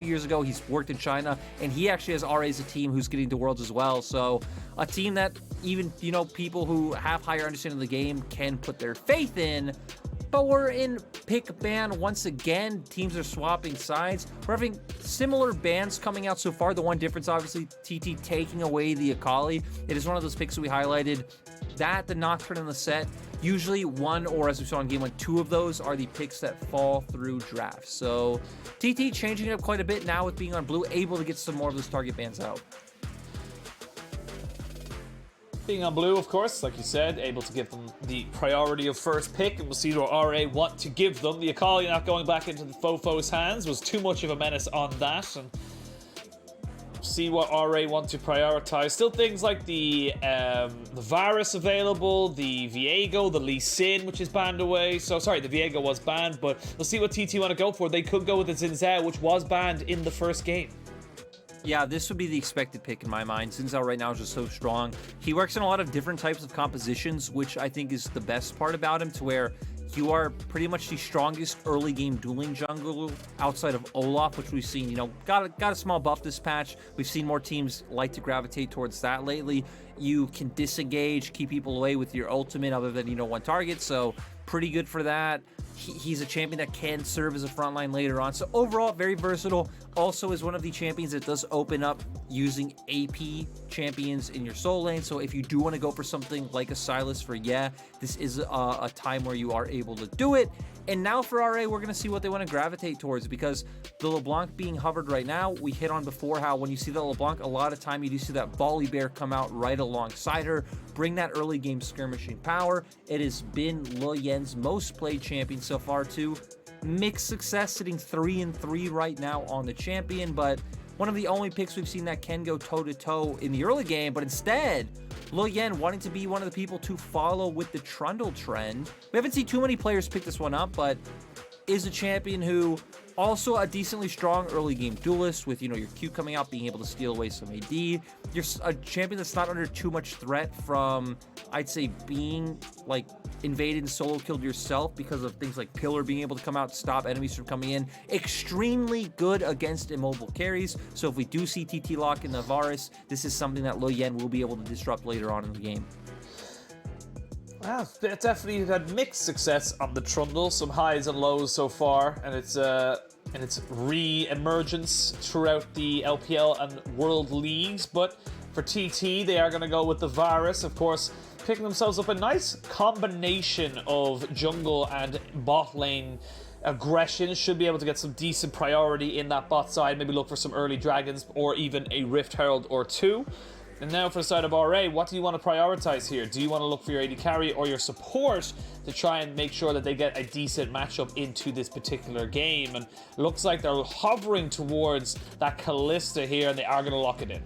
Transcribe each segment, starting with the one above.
years ago. He's worked in China, and he actually has RA as a team who's getting to Worlds as well. So a team that even, you know, people who have higher understanding of the game can put their faith in. But we're in pick ban once again. Teams are swapping sides. We're having similar bans coming out so far. The one difference, obviously, TT taking away the Akali. It is one of those picks that we highlighted. That, the Nocturne, and the Set. Usually one, or as we saw in game one, two of those are the picks that fall through drafts. So TT changing it up quite a bit now with being on blue, able to get some more of those target bans out. Being on blue, of course, like you said, able to give them the priority of first pick, and we'll see what RA want to give them. The Akali not going back into the Fofo's hands was too much of a menace on that, and see what RA want to prioritize. Still things like the Varus available, the Viego, the Lee Sin, which is banned away. So, sorry, the Viego was banned, but we'll see what TT want to go for. They could go with the Xin Zhao, which was banned in the first game. Yeah, this would be the expected pick in my mind. Xin Zhao right now is just so strong. He works in a lot of different types of compositions, which I think is the best part about him, to where you are pretty much the strongest early game dueling jungle outside of Olaf, which we've seen, you know, got a small buff this patch. We've seen more teams like to gravitate towards that lately. You can disengage, keep people away with your ultimate other than, you know, one target, so pretty good for that. He's a champion that can serve as a frontline later on. So overall, very versatile. Also is one of the champions that does open up using AP champions in your soul lane. So if you do want to go for something like a Sylas for this is a time where you are able to do it. And now for RA, we're going to see what they want to gravitate towards, because the LeBlanc being hovered right now, we hit on before how when you see the LeBlanc, a lot of time you do see that Volley Bear come out right alongside her, bring that early game skirmishing power. It has been Lil Yen's most played champion so far too. Mixed success, sitting 3-3 right now on the champion, but one of the only picks we've seen that can go toe-to-toe in the early game, but instead, Lil Yen wanting to be one of the people to follow with the Trundle trend. We haven't seen too many players pick this one up, but is a champion who also a decently strong early game duelist with, you know, your Q coming out, being able to steal away some AD. You're a champion that's not under too much threat from, I'd say, being like invaded and solo killed yourself because of things like Pillar being able to come out, stop enemies from coming in. Extremely good against immobile carries. So if we do see TT lock in the Varus, this is something that Lil Yen will be able to disrupt later on in the game. Well, it's definitely had mixed success on the Trundle, some highs and lows so far, and its re-emergence throughout the LPL and World Leagues. But for TT, they are going to go with the Varus, of course, picking themselves up a nice combination of jungle and bot lane aggression. Should be able to get some decent priority in that bot side, maybe look for some early dragons or even a Rift Herald or two. And now for the side of RA, what do you want to prioritize here? Do you want to look for your AD carry or your support to try and make sure that they get a decent matchup into this particular game? And looks like they're hovering towards that Kalista here, and they are going to lock it in.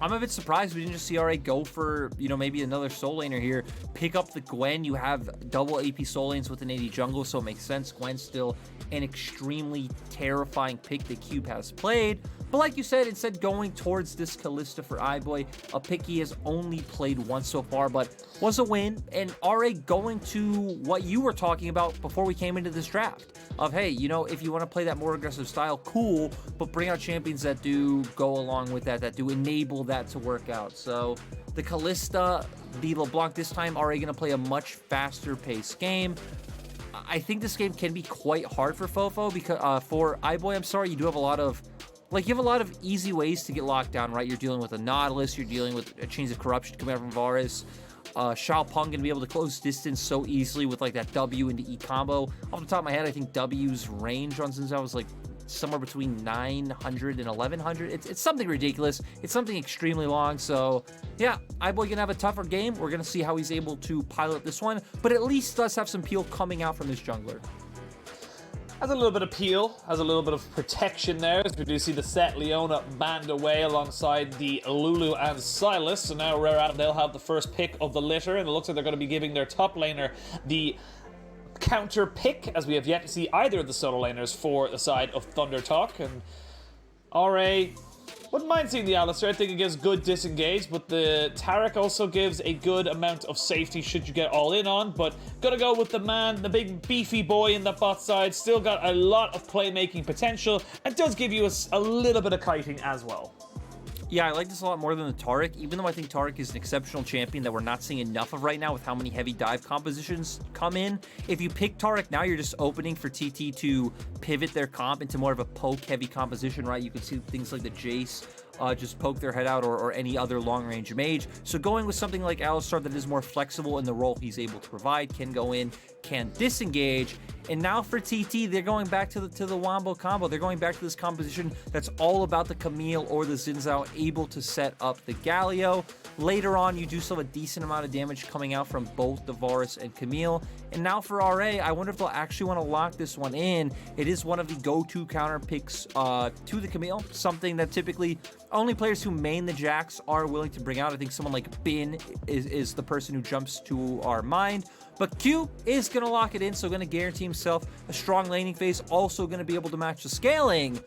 I'm a bit surprised we didn't just see RA go for, you know, maybe another soul laner here. Pick up the Gwen. You have double AP soul lanes with an AD jungle, so it makes sense. Gwen's still an extremely terrifying pick that Cube has played. But like you said, instead going towards this Kalista for iBoy, a pick he has only played once so far, but was a win. And RA going to what you were talking about before we came into this draft of, hey, you know, if you want to play that more aggressive style, cool, but bring out champions that do go along with that, that do enable that to work out. So the Kalista, the LeBlanc this time, RA going to play a much faster paced game. I think this game can be quite hard for Fofo because for iBoy, I'm sorry, you do have a lot of easy ways to get locked down, right? You're dealing with a Nautilus, you're dealing with a Chains of Corruption coming out from Varus. Shao Peng gonna be able to close distance so easily with like that W into E combo. Off the top of my head, I think W's range on Xin Zhao was like somewhere between 900 and 1100. It's something ridiculous. It's something extremely long. So yeah, iBoy gonna have a tougher game. We're gonna see how he's able to pilot this one, but at least does have some peel coming out from this jungler. Has a little bit of peel, has a little bit of protection there, as we do see the Set Leona banned away alongside the Lulu and Sylas. So now Rare Adam, they'll have the first pick of the litter, and it looks like they're going to be giving their top laner the counter pick, as we have yet to see either of the solo laners for the side of ThunderTalk. And RA Wouldn't mind seeing the Alistair. I think it gives good disengage, but the Taric also gives a good amount of safety should you get all in on. But gotta go with the man, the big beefy boy in the bot side. Still got a lot of playmaking potential and does give you a little bit of kiting as well. Yeah, I like this a lot more than the Taric, even though I think Taric is an exceptional champion that we're not seeing enough of right now with how many heavy dive compositions come in. If you pick Taric now, you're just opening for TT to pivot their comp into more of a poke-heavy composition, right? You can see things like the Jace just poke their head out, or any other long-range mage. So going with something like Alistar that is more flexible in the role he's able to provide, can go in, can disengage. And now for TT, they're going back to the Wombo combo. They're going back to this composition that's all about the Camille or the Xin Zhao, able to set up the Galio. Later on, you do still have a decent amount of damage coming out from both the Varus and Camille. And now for RA, I wonder if they'll actually want to lock this one in. It is one of the go-to counter picks to the Camille, something that typically only players who main the Jax are willing to bring out. I think someone like Bin is the person who jumps to our mind. But Q is going to lock it in, so going to guarantee himself a strong laning phase, also going to be able to match the scaling.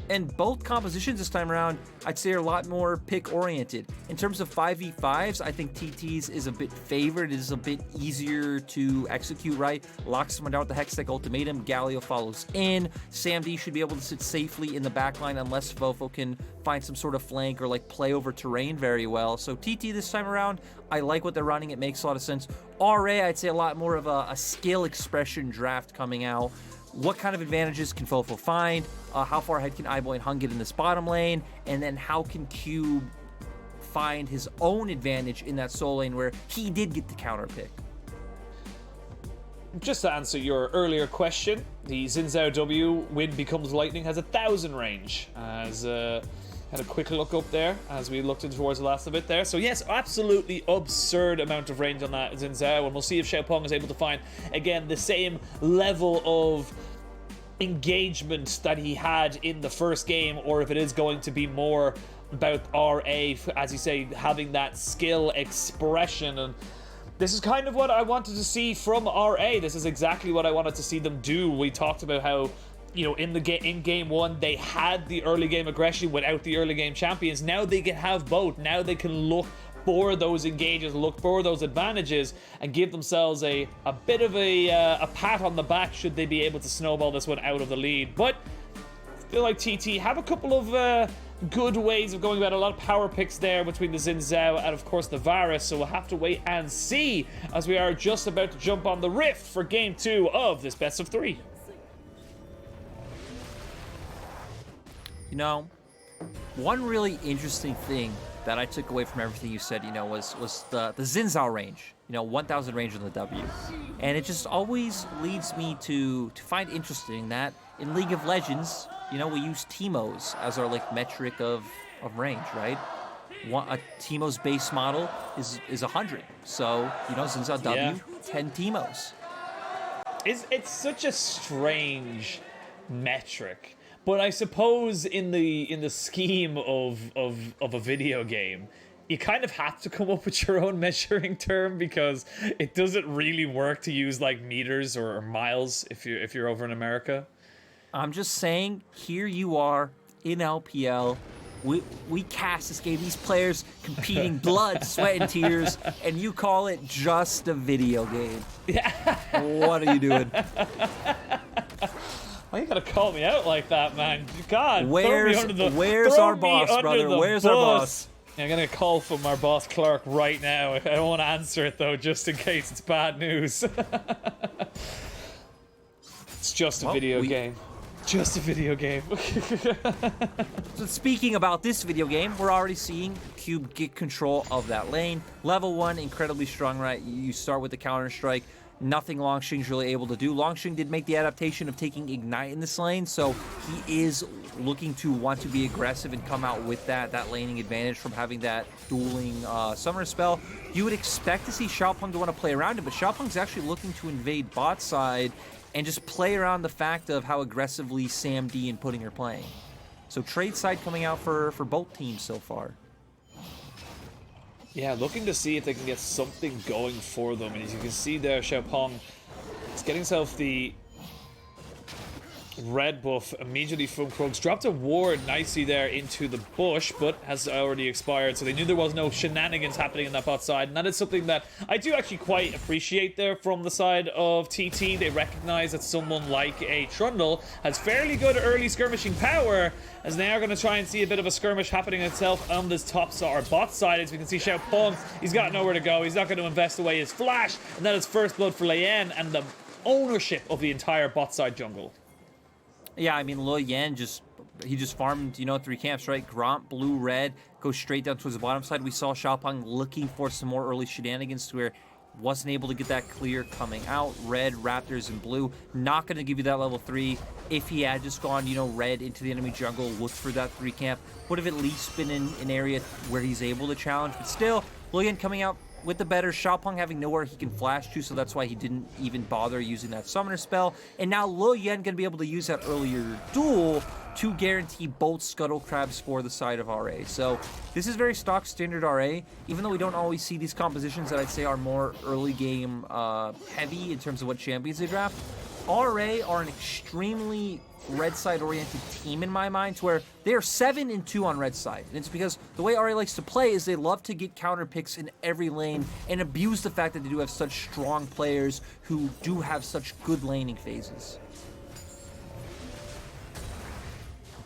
And both compositions this time around, I'd say, are a lot more pick-oriented. In terms of 5v5s, I think TT's is a bit favored. It is a bit easier to execute, right? Locks someone down with the Hextech Ultimatum. Galio follows in. SamD should be able to sit safely in the backline unless Fofo can find some sort of flank or like play over terrain very well. So TT this time around, I like what they're running. It makes a lot of sense. RA, I'd say a lot more of a skill expression draft coming out. What kind of advantages can Fofo find? How far ahead can iBoy and Hung get in this bottom lane? And then how can Cube find his own advantage in that soul lane where he did get the counter pick? Just to answer your earlier question, the Xin Zhao W, Wind Becomes Lightning, has 1,000 range. As had a quick look up there as we looked in towards the last of it there. So yes, absolutely absurd amount of range on that Xin Zhao, and we'll see if Xiaopeng is able to find, again, the same level of engagement that he had in the first game, or if it is going to be more about RA, as you say, having that skill expression. And this is kind of what I wanted to see from RA. This is exactly what I wanted to see them do. We talked about how, you know, in game one, they had the early game aggression without the early game champions. Now they can have both. Now they can look for those engages, look for those advantages, and give themselves a bit of a pat on the back should they be able to snowball this one out of the lead. But I feel like TT have a couple of good ways of going about it. A lot of power picks there between the Xin Zhao and, of course, the Varus. So we'll have to wait and see as we are just about to jump on the Rift for Game 2 of this best of 3. You know, one really interesting thing that I took away from everything you said, you know, was the Xin Zhao range. You know, 1,000 range on the W. And it just always leads me to find interesting that in League of Legends, you know, we use Teemos as our, like, metric of range, right? A Teemo's base model is 100. So, you know, Xin Zhao W, yeah. 10 Teemos. It's such a strange metric. But I suppose in the scheme of a video game, you kind of have to come up with your own measuring term, because it doesn't really work to use like meters or miles if you're over in America. I'm just saying, here you are in LPL. We cast this game, these players competing blood, sweat, and tears, and you call it just a video game. Yeah. What are you doing? Why you gotta call me out like that, man? God, where's our boss, brother? Where's our boss? I'm gonna call from our boss Clark right now. I don't want to answer it though, just in case it's bad news. It's just a video game. Just a video game. So speaking about this video game, we're already seeing Cube get control of that lane. Level 1, incredibly strong, right? You start with the Counter-Strike. Nothing Longxing's really able to do. Longxing did make the adaptation of taking Ignite in this lane, so he is looking to want to be aggressive and come out with that laning advantage from having that dueling summer spell. You would expect to see Xiaopeng to want to play around it, but Xiaopeng's actually looking to invade bot side and just play around the fact of how aggressively SamD and Pudding are playing. So trade side coming out for both teams so far. Yeah, looking to see if they can get something going for them. And as you can see there, Xiaopeng is getting himself the red buff immediately from Krugs. Dropped a ward nicely there into the bush, but has already expired. So they knew there was no shenanigans happening in that bot side. And that is something that I do actually quite appreciate there from the side of TT. They recognize that someone like a Trundle has fairly good early skirmishing power, as they are going to try and see a bit of a skirmish happening itself on this top side, or bot side. As we can see, Xiaopeng, he's got nowhere to go. He's not going to invest away his flash. And that is first blood for Lian and the ownership of the entire bot side jungle. Yeah, I mean, Lo Yan he just farmed, 3 camps, right? Gromp, blue, red, goes straight down towards the bottom side. We saw Xiaopeng looking for some more early shenanigans to where wasn't able to get that clear coming out. Red, Raptors, and blue, not going to give you that level 3. If he had just gone, red into the enemy jungle, looked for that 3 camp, would have at least been in an area where he's able to challenge. But still, Lo Yan coming out with the better, Xiaopeng having nowhere he can flash to, so that's why he didn't even bother using that summoner spell. And now Lo Yan going to be able to use that earlier duel to guarantee both Scuttle Crabs for the side of RA. So this is very stock standard RA, even though we don't always see these compositions that I'd say are more early game heavy in terms of what champions they draft. RA are an extremely red side oriented team in my mind, to where they are 7-2 on red side. And it's because the way RA likes to play is they love to get counter picks in every lane and abuse the fact that they do have such strong players who do have such good laning phases.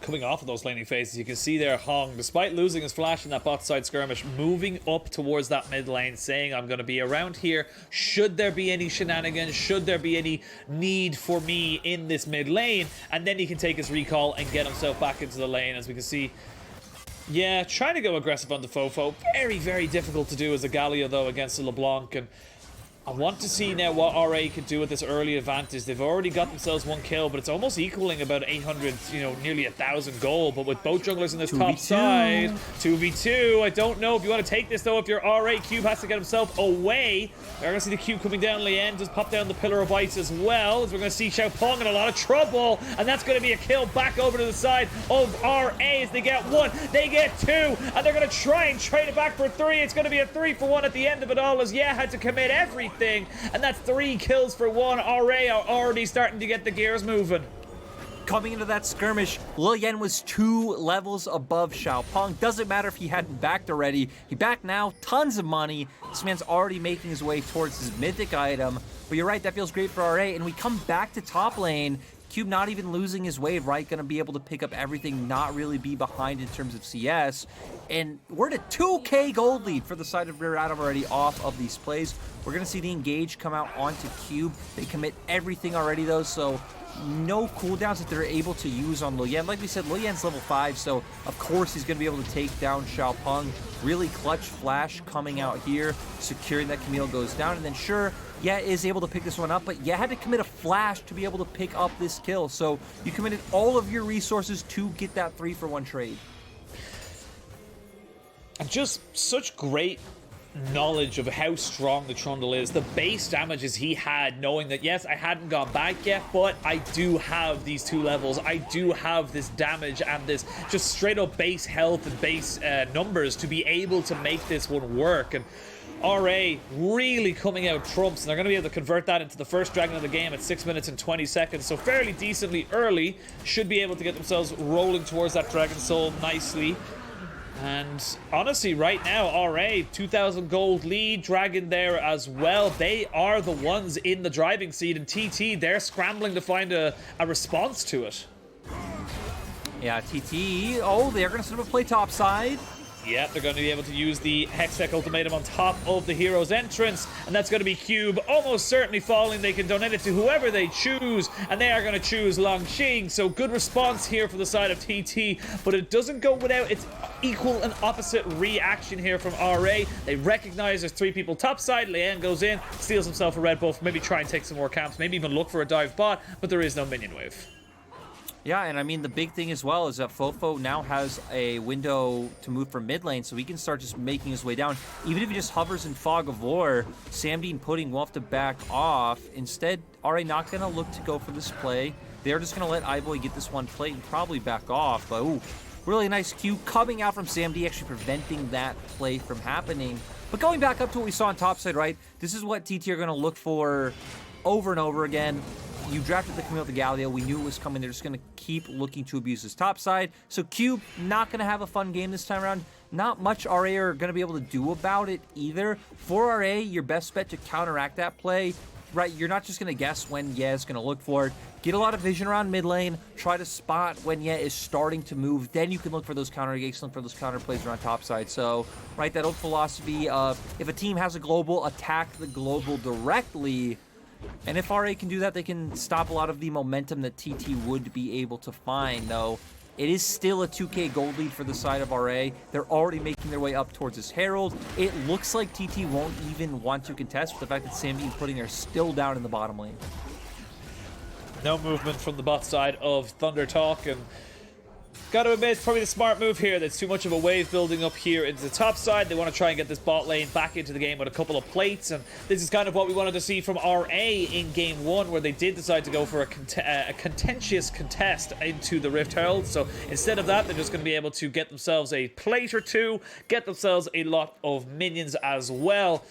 Coming off of those laning phases, you can see there Hong, despite losing his flash in that bot side skirmish, moving up towards that mid lane, saying, I'm going to be around here. Should there be any shenanigans, should there be any need for me in this mid lane? And then he can take his recall and get himself back into the lane, as we can see. Yeah, trying to go aggressive on the Fofo. Very, very difficult to do as a Galio, though, against a LeBlanc. And I want to see now what RA can do with this early advantage. They've already got themselves 1 kill, but it's almost equaling about 800, nearly 1,000 gold. But with both junglers in this top side, 2v2. I don't know if you want to take this, though. If you're RA, Cube has to get himself away. We're going to see the Cube coming down. Lian just pop down the Pillar of Ice as well, as we're going to see Xiaopeng in a lot of trouble. And that's going to be a kill back over to the side of RA as they get 1, they get 2, and they're going to try and trade it back for 3. It's going to be a 3-for-1 at the end of it all, as had to commit everything. And that's 3 kills for 1. RA are already starting to get the gears moving. Coming into that skirmish, Lo Yan was 2 levels above Xiaopeng. Doesn't matter if he hadn't backed already. He backed now, tons of money. This man's already making his way towards his mythic item. But you're right, that feels great for RA. And we come back to top lane. Cube not even losing his wave, right? Gonna be able to pick up everything, not really be behind in terms of CS. And we're at a 2k gold lead for the side of Rear Adam already off of these plays. We're gonna see the engage come out onto Cube. They commit everything already though, so no cooldowns that they're able to use on Lo Yan. Like we said, Lo Yan's level 5, so of course he's gonna be able to take down Xiaopeng. Really clutch flash coming out here, securing that Camille goes down, and then sure, is able to pick this one up, but had to commit a flash to be able to pick up this kill. So you committed all of your resources to get that 3-for-1 trade. And just such great knowledge of how strong the Trundle is. The base damages he had, knowing that, yes, I hadn't gone back yet, but I do have these 2 levels. I do have this damage and this just straight up base health and base numbers to be able to make this one work. And RA really coming out trumps, and they're going to be able to convert that into the first dragon of the game at 6 minutes and 20 seconds. So fairly decently early. Should be able to get themselves rolling towards that Dragon Soul nicely. And honestly, right now, RA, 2,000 gold lead, Dragon there as well. They are the ones in the driving seat, and TT, they're scrambling to find a response to it. Yeah, TT, they're going to set up a play top side. Yeah, they're going to be able to use the Hextech Ultimatum on top of the hero's entrance, and that's going to be Cube almost certainly falling. They can donate it to whoever they choose, and they are going to choose Longqing. So good response here for the side of TT, but it doesn't go without its equal and opposite reaction here from RA. They recognize there's 3 people top side. Lian goes in, steals himself a red buff, maybe try and take some more camps, maybe even look for a dive bot, but there is no minion wave. Yeah, and I mean, the big thing as well is that Fofo now has a window to move from mid lane, so he can start just making his way down. Even if he just hovers in Fog of War, Samdean Pudding will have to back off. Instead, RA not going to look to go for this play. They're just going to let iBoy get this one plate and probably back off. But, ooh, really nice Q coming out from Samd, actually preventing that play from happening. But going back up to what we saw on top side, right? This is what TT are going to look for over and over again. you drafted the Camille the Galio. We knew it was coming. They're just going to keep looking to abuse his top side. So Cube, not going to have a fun game this time around. Not much RA are going to be able to do about it either. For RA, your best bet to counteract that play, right, you're not just going to guess when Ye is going to look for it. Get a lot of vision around mid lane. Try to spot when Ye is starting to move. Then you can look for those counter gates, look for those counter plays around top side. So, right, that old philosophy of if a team has a global, attack the global directly. And if RA can do that, they can stop a lot of the momentum that TT would be able to find, though. It is still a 2k gold lead for the side of RA. They're already making their way up towards this Herald. It looks like TT won't even want to contest with the fact that Sambi and Pudding are still down in the bottom lane. No movement from the bot side of ThunderTalk, and gotta admit, it's probably the smart move here. There's too much of a wave building up here into the top side. They want to try and get this bot lane back into the game with a couple of plates, and this is kind of what we wanted to see from RA in game 1, where they did decide to go for a contentious contest into the Rift Herald. So instead of that, they're just going to be able to get themselves a plate or two, get themselves a lot of minions as well.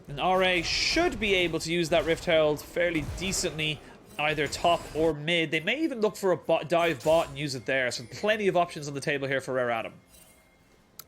And RA should be able to use that Rift Herald fairly decently, either top or mid. They may even look for a dive bot and use it there. So plenty of options on the table here for Rare Adam.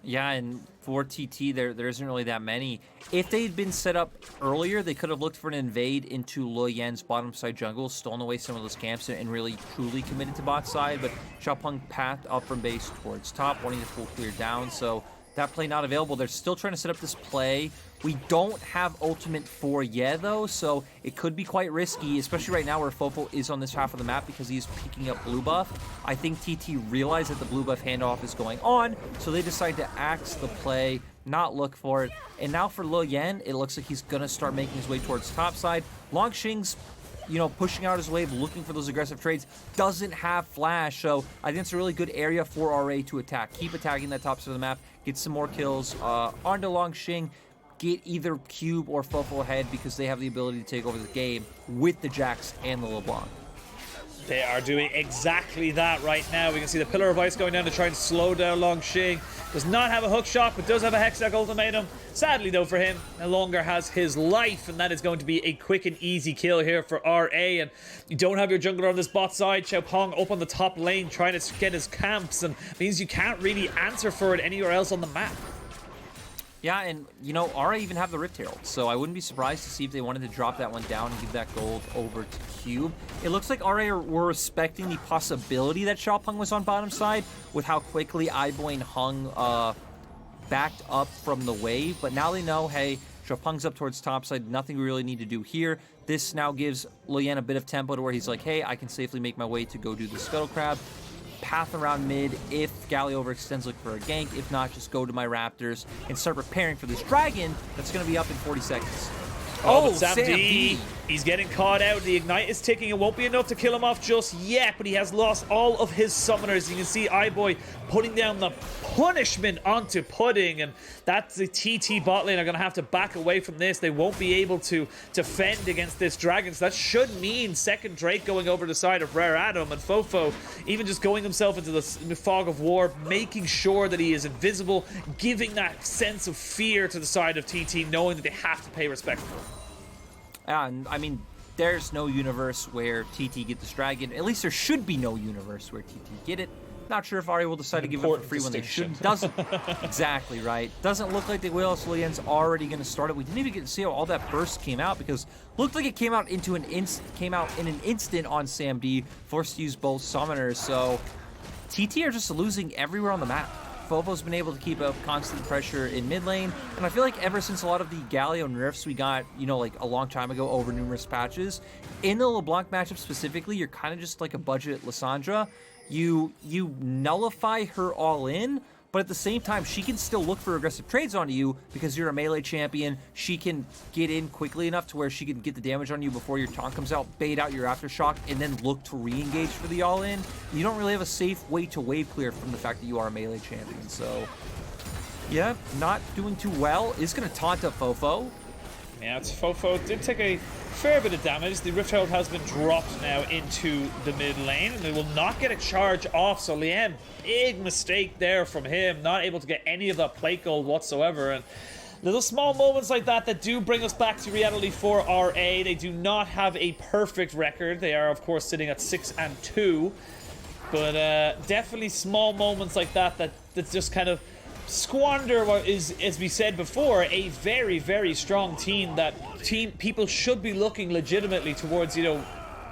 Yeah, and for TT, there isn't really that many. If they'd been set up earlier, they could have looked for an invade into Lo Yan's bottom side jungle, stolen away some of those camps, and really truly committed to bot side. But Xiaopeng pathed up from base towards top, wanting to full clear down. So that play not available. They're still trying to set up this play. We don't have ultimate for Ye, though, so it could be quite risky, especially right now where Fofo is on this half of the map because he's picking up blue buff. I think TT realized that the blue buff handoff is going on, so they decide to axe the play, not look for it. And now for Lo Yan, it looks like he's going to start making his way towards top side. Longxing's, you know, pushing out his wave, looking for those aggressive trades, doesn't have flash, so I think it's a really good area for RA to attack. Keep attacking that top side of the map, get some more kills onto Longxing, get either Cube or Fofo ahead because they have the ability to take over the game with the Jax and the LeBlanc. They are doing exactly that right now. We can see the Pillar of Ice going down to try and slow down Longxing. Does not have a hook shot, but does have a Hextech ultimatum. Sadly, though, for him, no longer has his life, and that is going to be a quick and easy kill here for RA. And you don't have your jungler on this bot side. Xiaopeng up on the top lane trying to get his camps, and means you can't really answer for it anywhere else on the map. Yeah, and, you know, RA even have the Rift Herald, so I wouldn't be surprised to see if they wanted to drop that one down and give that gold over to Cube. It looks like RA were respecting the possibility that Xiaopeng was on bottom side with how quickly Iboy and Hung backed up from the wave, but now they know, hey, Xiaopeng's up towards top side, nothing we really need to do here. This now gives Lo Yan a bit of tempo to where he's like, hey, I can safely make my way to go do the Scuttle Crab. Path around mid. If Galli overextends, look for a gank. If not, just go to my Raptors and start preparing for this dragon that's going to be up in 40 seconds. Oh, Sam D. He's getting caught out. The Ignite is ticking. It won't be enough to kill him off just yet, but he has lost all of his summoners. You can see Iboy putting down the punishment onto Pudding, and that's the TT bot lane are going to have to back away from this. They won't be able to defend against this dragon, so that should mean second Drake going over the side of Rare Adam, and Fofo even just going himself into the fog of war, making sure that he is invisible, giving that sense of fear to the side of TT, knowing that they have to pay respect for him. And I mean, there's no universe where TT get this dragon. At least there should be no universe where TT get it. Not sure if Ari will decide to give it for free when they should. Doesn't exactly right. Doesn't look like they will. So Lian's already going to start it. We didn't even get to see how all that burst came out because looked like it came out in an instant on Sam D, forced to use both summoners. So TT are just losing everywhere on the map. Fofo's been able to keep up constant pressure in mid lane, and I feel like ever since a lot of the Galio nerfs we got, you know, like a long time ago over numerous patches, in the LeBlanc matchup specifically, you're kind of just like a budget Lissandra. You nullify her all in, but at the same time, she can still look for aggressive trades onto you because you're a melee champion. She can get in quickly enough to where she can get the damage on you before your taunt comes out, bait out your aftershock, and then look to re-engage for the all-in. You don't really have a safe way to wave clear from the fact that you are a melee champion. So, yeah, not doing too well. Is going to taunt up Fofo. Yeah, it's Fofo. Did take a fair bit of damage. The Rift Herald has been dropped now into the mid lane, and they will not get a charge off. So Liam, big mistake there from him, not able to get any of that plate gold whatsoever. And Little small moments like that that do bring us back to reality for RA. They do not have a perfect record. They are, of course, sitting at 6-2. But definitely small moments like that that just kind of squander what is, as we said before, a very, very strong team. People should be looking legitimately towards,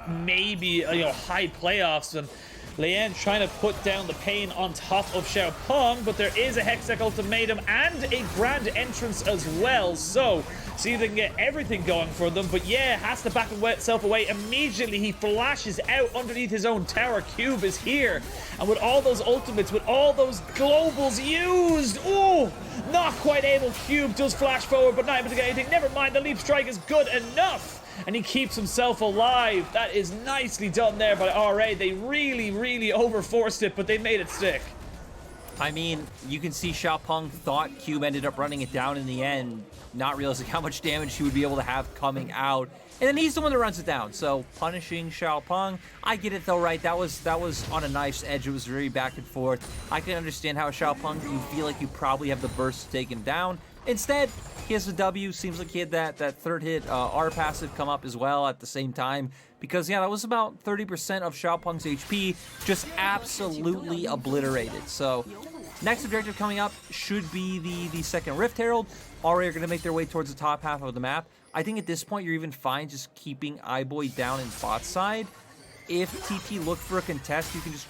maybe, high playoffs. And Lian trying to put down the pain on top of Xiaopeng, but there is a Hextech ultimatum and a grand entrance as well. So, see if they can get everything going for them. But yeah, has to back himself away. Immediately, he flashes out underneath his own tower. Cube is here. And with all those ultimates, with all those globals used, oh, not quite able. Cube does flash forward, but not able to get anything. Never mind, the leap strike is good enough. And he keeps himself alive. That is nicely done there by RA. They really, really overforced it, but they made it stick. I mean, you can see Xiaopeng thought Cube ended up running it down in the end, not realizing how much damage he would be able to have coming out. And then he's the one that runs it down. So punishing Xiaopeng, I get it though, right? That was on a nice edge. It was very back and forth. I can understand how Xiaopeng, you feel like you probably have the burst to take him down. Instead, he has a W. Seems like he had that third hit R passive come up as well at the same time. Because, yeah, that was about 30% of Xiaopeng's HP just absolutely obliterated. So, next objective coming up should be the second Rift Herald. RA are going to make their way towards the top half of the map. I think at this point you're even fine just keeping iBoy down in bot side. If TP look for a contest, you can just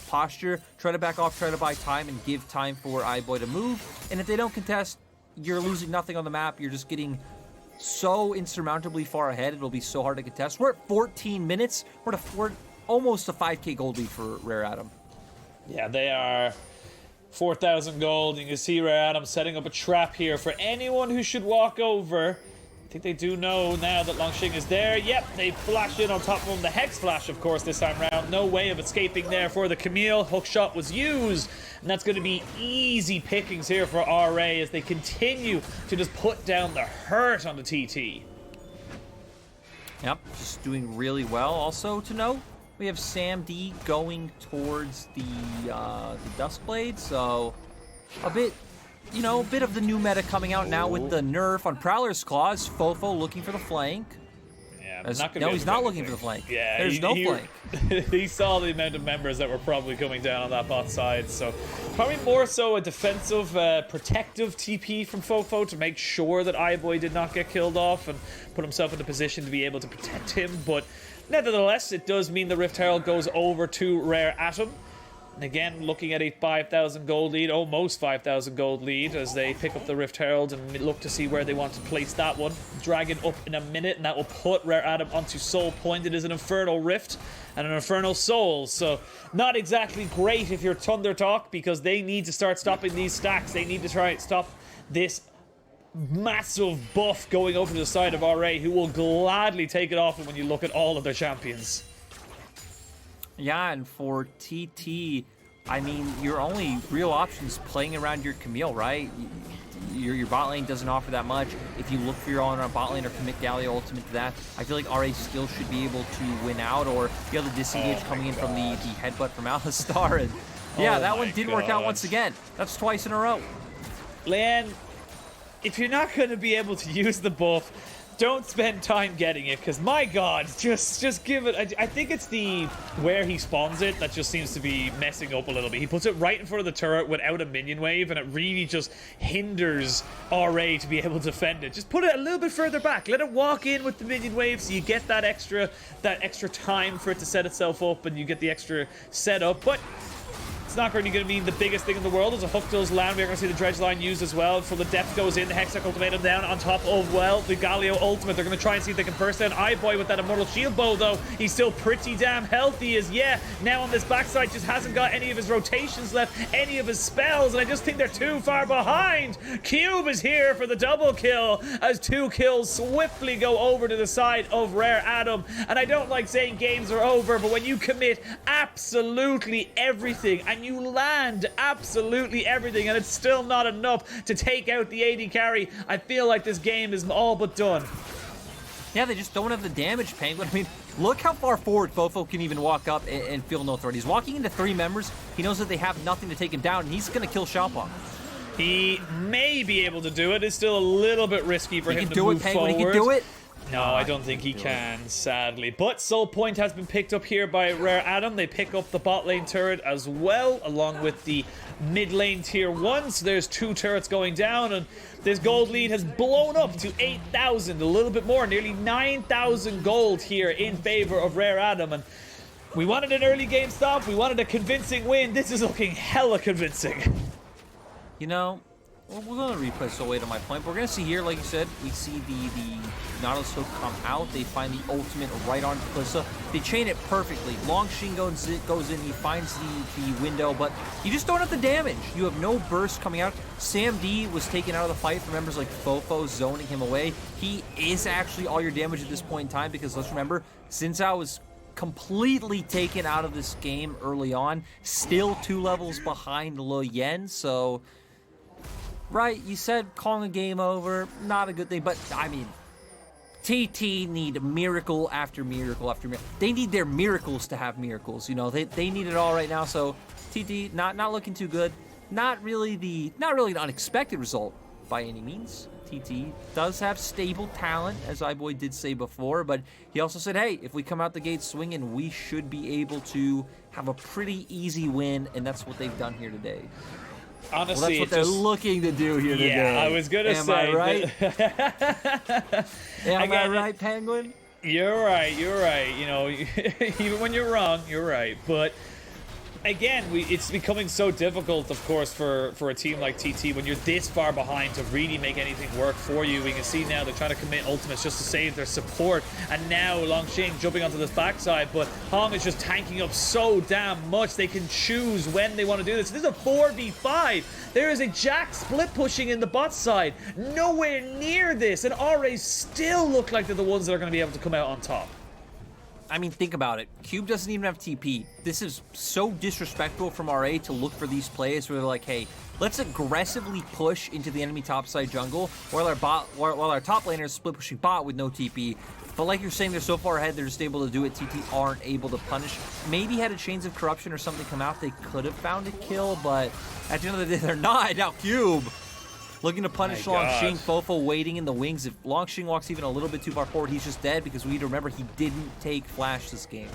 posture, try to back off, try to buy time, and give time for iBoy to move. And if they don't contest, you're losing nothing on the map. You're just getting so insurmountably far ahead. It'll be so hard to contest. We're at 14 minutes. We're almost a 5k gold lead for Rare Atom. Yeah, they are 4,000 gold. You can see Rare Atom setting up a trap here for anyone who should walk over. I think they do know now that Longxing is there. Yep, they flash in on top of him. The Hex Flash, of course, this time around. No way of escaping there for the Camille. Hook shot was used. And that's going to be easy pickings here for RA as they continue to just put down the hurt on the TT. Yep, just doing really well. Also to note, we have Sam D going towards the Duskblade, so a bit of the new meta coming out now with the nerf on Prowler's Claws. Fofo looking for the flank. Yeah, he's not looking for the flank. Yeah, there's no flank. He saw the amount of members that were probably coming down on that bot side, so probably more so a defensive, protective TP from Fofo to make sure that iBoy did not get killed off and put himself in a position to be able to protect him. But nevertheless, it does mean the Rift Herald goes over to Rare Atom. And again, looking at a 5,000 gold lead, almost 5,000 gold lead, as they pick up the Rift Herald and look to see where they want to place that one. Drag it up in a minute, and that will put Rare Atom onto Soul Point. It is an Infernal Rift and an Infernal Soul, so not exactly great if you're ThunderTalk, because they need to start stopping these stacks. They need to try and stop this massive buff going over to the side of RA, who will gladly take it off when you look at all of their champions. Yeah, and for TT, I mean, your only real option is playing around your Camille, right? Your bot lane doesn't offer that much. If you look for your own bot lane or commit Galio ultimate to that, I feel like RA still should be able to win out, or you have the disengage coming in from the headbutt from Alistar. And yeah, that one did work out once again. That's twice in a row. Lian, if you're not going to be able to use the buff, don't spend time getting it, because my god, just give it. I think it's the where he spawns it that just seems to be messing up a little bit. He puts it right in front of the turret without a minion wave, and it really just hinders RA to be able to defend it. Just put it a little bit further back. Let it walk in with the minion wave, so you get that extra time for it to set itself up, and you get the extra setup. But it's not going to be the biggest thing in the world. As a hook does land, we're going to see the dredge line used as well. For the depth goes in, the Hextech ultimatum down on top of, well, the Galio ultimate. They're going to try and see if they can burst down iBoy with that Immortal Shield Bow, though. He's still pretty damn healthy, as now on this backside just hasn't got any of his rotations left, any of his spells, and I just think they're too far behind. Cube is here for the double kill, as 2 kills swiftly go over to the side of Rare Atom. And I don't like saying games are over, but when you commit absolutely everything and you land absolutely everything and it's still not enough to take out the AD carry, I feel like this game is all but done. Yeah, they just don't have the damage, Penguin. I mean, look how far forward Fofo can even walk up and feel no threat. He's walking into 3 members. He knows that they have nothing to take him down, and he's going to kill Xiaopeng. He may be able to do it. It's still a little bit risky for him to move forward. He can do it. No, I don't think he can, sadly. But Soul Point has been picked up here by Rare Adam. They pick up the bot lane turret as well, along with the mid lane tier 1. So there's 2 turrets going down, and this gold lead has blown up to 8,000, a little bit more, nearly 9,000 gold here in favor of Rare Adam. And we wanted an early game stop. We wanted a convincing win. This is looking hella convincing. You know, we're going to replay Soul to my point. But we're going to see here, like you said, we see the Nautilus hook come out. They find the ultimate right on Kalista. They chain it perfectly. Longsheng goes in. He finds the window, but you just don't have the damage. You have no burst coming out. Sam D was taken out of the fight for members like Fofo zoning him away. He is actually all your damage at this point in time because let's remember, Xin Zhao was completely taken out of this game early on. Still 2 levels behind Lo Yen, so... Right, you said calling a game over, not a good thing, but I mean, TT need miracle after miracle after miracle. They need their miracles to have miracles, you know. They need it all right now. So TT not looking too good. Not really an unexpected result by any means. TT does have stable talent, as iBoy did say before, but he also said, hey, if we come out the gate swinging, we should be able to have a pretty easy win, and that's what they've done here today. Honestly, well, that's what they're looking to do here today. Yeah, I was gonna say. Am I right? Am I right, Penguin? You're right. You're right. You know, even when you're wrong, you're right. But again, it's becoming so difficult, of course, for a team like TT when you're this far behind to really make anything work for you. We can see now they're trying to commit ultimates just to save their support, and now Longsheng jumping onto this backside, but Hong is just tanking up so damn much. They can choose when they want to do this. This is a 4v5. There is a Jack split pushing in the bot side. Nowhere near this, and RA still look like they're the ones that are going to be able to come out on top. I mean, think about it. Cube doesn't even have TP. This is so disrespectful from RA to look for these plays where they're like, hey, let's aggressively push into the enemy topside jungle while our top laner is split pushing bot with no TP. But like you're saying, they're so far ahead, they're just able to do it. TT aren't able to punish. Maybe had a Chains of Corruption or something come out, they could have found a kill, but at the end of the day, they're not. Now Cube looking to punish Longsheng. Fofo waiting in the wings. If Longsheng walks even a little bit too far forward, he's just dead because we need to remember he didn't take Flash this game.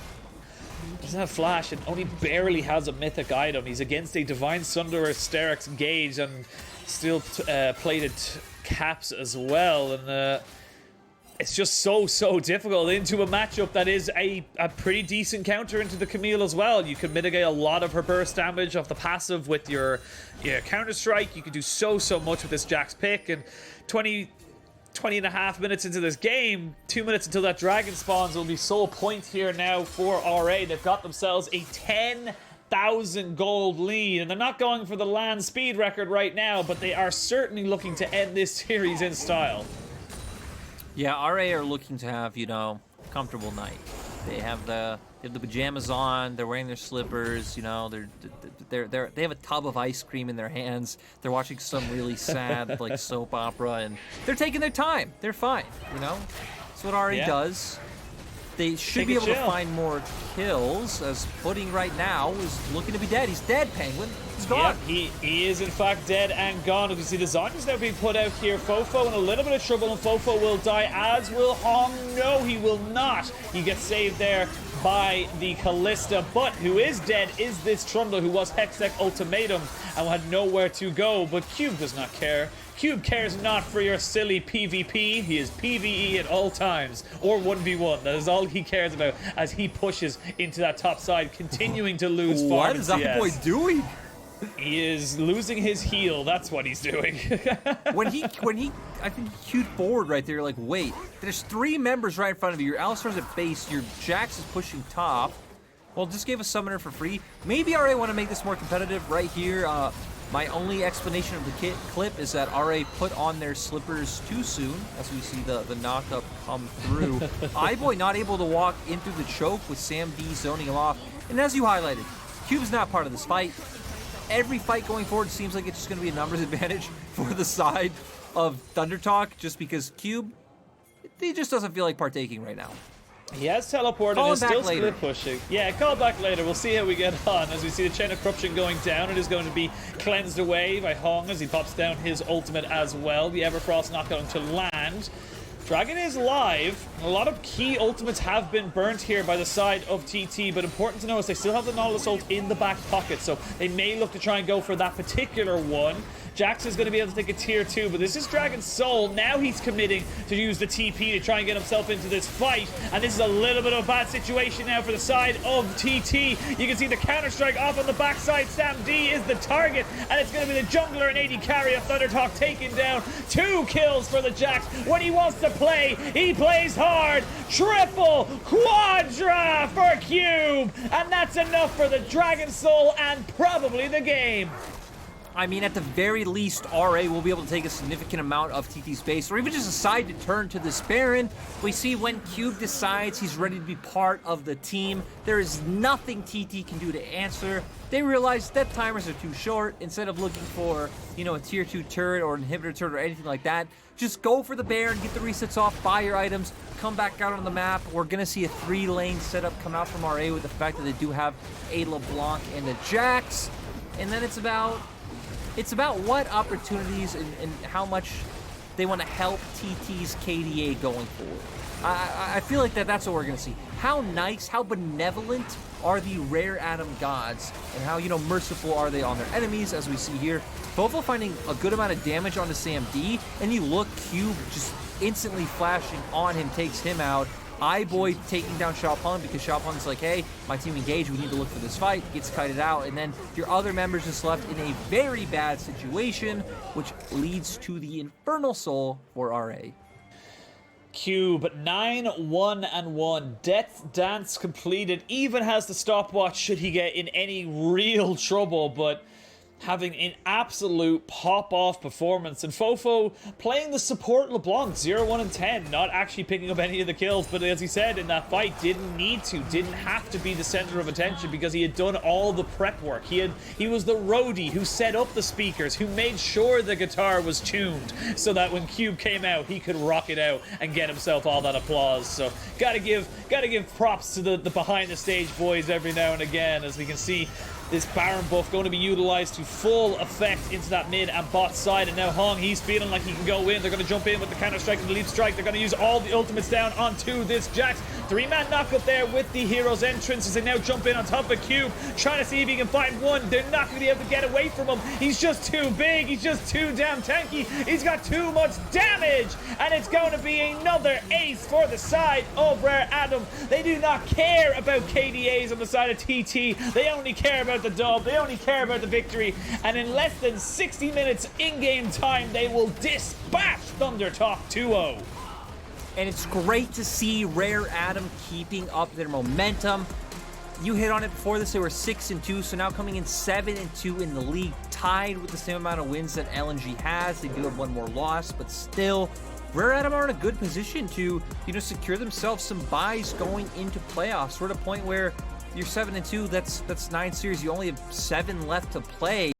He doesn't have Flash and only barely has a mythic item. He's against a Divine Sunderer Sterix Gauge and still plated caps as well. And it's just so difficult into a matchup that is a pretty decent counter into the Camille as well. You can mitigate a lot of her burst damage off the passive with your counter strike. You can do so much with this Jack's pick. And 20 and a half minutes into this game, 2 minutes until that dragon spawns, will be Soul Point here now for RA. They've got themselves a 10,000 gold lead, and they're not going for the land speed record right now, but they are certainly looking to end this series in style. Yeah, RA are looking to have, you know, comfortable night. They have the pajamas on. They're wearing their slippers. You know, they have a tub of ice cream in their hands. They're watching some really sad like soap opera, and they're taking their time. They're fine. You know, that's what RA does. They should be able to find more kills, as Pudding right now is looking to be dead. He's dead, Penguin. He's gone. Yep, he is in fact dead and gone. You can see the Zonya's now being put out here. Fofo in a little bit of trouble, and Fofo will die, as will Hong. No, he will not. He gets saved there by the Kalista, but who is dead is this Trundle, who was Hextech Ultimatum and had nowhere to go. But Cube does not care. Cube cares not for your silly PvP. He is PvE at all times, or 1v1. That is all he cares about as he pushes into that top side, continuing to lose farm. What is that boy doing? He is losing his heal. That's what he's doing. when he, I think he queued forward right there. Like, wait, there's 3 members right in front of you. Your Alistar's at base. Your Jax is pushing top. Well, just gave a summoner for free. Maybe RA want to make this more competitive right here. My only explanation of the clip is that RA put on their slippers too soon, as we see the knock-up come through. iBoy not able to walk in through the choke with Sam D zoning him off. And as you highlighted, Cube's not part of this fight. Every fight going forward seems like it's just going to be a numbers advantage for the side of ThunderTalk, just because Cube, he just doesn't feel like partaking right now. He has teleported and is still split pushing. Yeah, call back later. We'll see how we get on as we see the Chain of Corruption going down. It is going to be cleansed away by Hong as he pops down his ultimate as well. The Everfrost not going to land. Dragon is live. A lot of key ultimates have been burnt here by the side of TT, but important to know is they still have the Nautilus ult in the back pocket, so they may look to try and go for that particular one. Jax is going to be able to take a tier 2, but this is Dragon's Soul. Now he's committing to use the TP to try and get himself into this fight, and this is a little bit of a bad situation now for the side of TT. You can see the counter-strike off on the backside. Sam D is the target, and it's going to be the jungler and AD carry of ThunderTalk taken down. 2 kills for the Jax. When he wants to play, he plays hard. Triple, quadra for Cube, and that's enough for the Dragon Soul and probably the game. I mean, at the very least, RA will be able to take a significant amount of TT space, or even just decide to turn to this Baron. We see when Cube decides he's ready to be part of the team, there is nothing TT can do to answer. They realize that timers are too short. Instead of looking for, you know, a tier 2 turret or an inhibitor turret or anything like that, just go for the Baron, get the resets off, buy your items, come back out on the map. We're going to see a 3-lane setup come out from RA with the fact that they do have a LeBlanc and a Jax. And then it's about what opportunities and how much they want to help TT's KDA going forward. I feel like that's what we're going to see. How nice, how benevolent are the rare Atom gods, and how, you know, merciful are they on their enemies, as we see here. Fofo finding a good amount of damage onto Sam D, and you look, Cube just instantly flashing on him, takes him out. iBoy taking down Xiaopeng because Xiaopeng's like, hey, my team engaged, we need to look for this fight, gets kited out, and then your other members just left in a very bad situation, which leads to the Infernal Soul for RA. Cube 9-1-1. Death Dance completed. Even has the stopwatch should he get in any real trouble, but having an absolute pop-off performance. And Fofo playing the support LeBlanc, 0-1-10, not actually picking up any of the kills, but as he said in that fight, didn't need to, didn't have to be the center of attention because he had done all the prep work. He was the roadie who set up the speakers, who made sure the guitar was tuned so that when Cube came out, he could rock it out and get himself all that applause. So gotta give props to the behind the stage boys every now and again, as we can see this Baron buff going to be utilized to full effect into that mid and bot side, and now Hong, he's feeling like he can go in. They're going to jump in with the counter strike and the leap strike. They're going to use all the ultimates down onto this Jax. 3-man knockup there with the hero's entrance as they now jump in on top of Cube, trying to see if he can find one. They're not going to be able to get away from him. He's just too big. He's just too damn tanky. He's got too much damage, and it's going to be another ace for the side of Rare Atom. They do not care about KDAs on the side of TT. They only care about the dub. They only care about the victory, and in less than 60 minutes in-game time, they will dispatch ThunderTalk 2-0. And it's great to see Rare Atom keeping up their momentum. You hit on it before this, they were 6-2, so now coming in 7-2 in the league, tied with the same amount of wins that LNG has. They do have one more loss, but still, Rare Atom are in a good position to, you know, secure themselves some buys going into playoffs. We're at a point where you're 7-2, that's 9 series, you only have 7 left to play.